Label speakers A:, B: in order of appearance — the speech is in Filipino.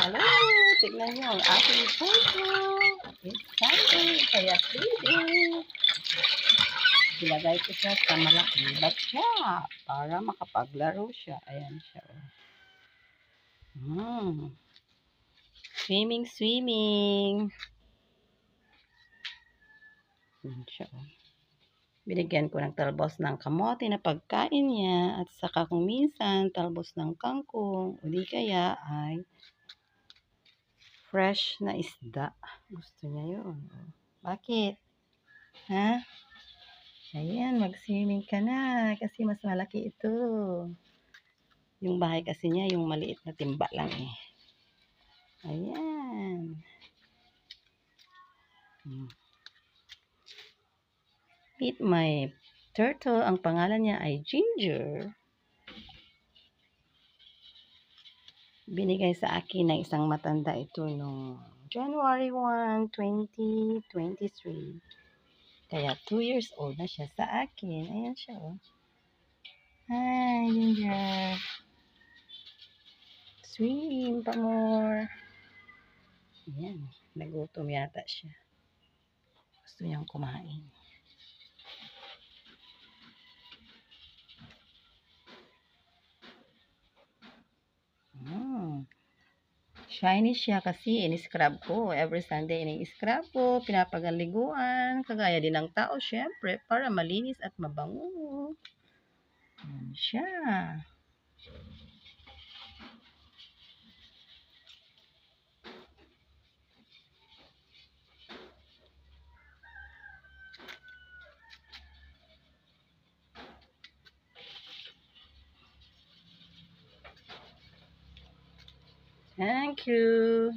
A: Hello! Tignan niyo ang aking puso. It's Sunday, kaya feeding. Ilagay ko siya sa malaking batya para makapaglaro siya. Ayan siya. Swimming, swimming. Ayan siya. Binigyan ko ng talbos ng kamote na pagkain niya at saka kung minsan talbos ng kangkong o di kaya ay fresh na isda. Gusto niya yun. Bakit? Ha? Ayan, mag-swimming ka na kasi mas malaki ito. Yung bahay kasi niya, yung maliit na timba lang eh. Ayan. Meet my turtle. Ang pangalan niya ay Ginger. Binigay sa akin ng isang matanda ito noong January 1, 2023. Kaya 2 years old na siya sa akin. Ayan siya oh. Hi, Ginger. Swim pa more. Ayan. Nagutom yata siya. Gusto niyang kumain. Shiny siya kasi in-scrub ko. Every Sunday in-scrub ko, pinapagaliguan, kagaya din ng tao syempre para malinis at mabango. Ayan siya. Thank you.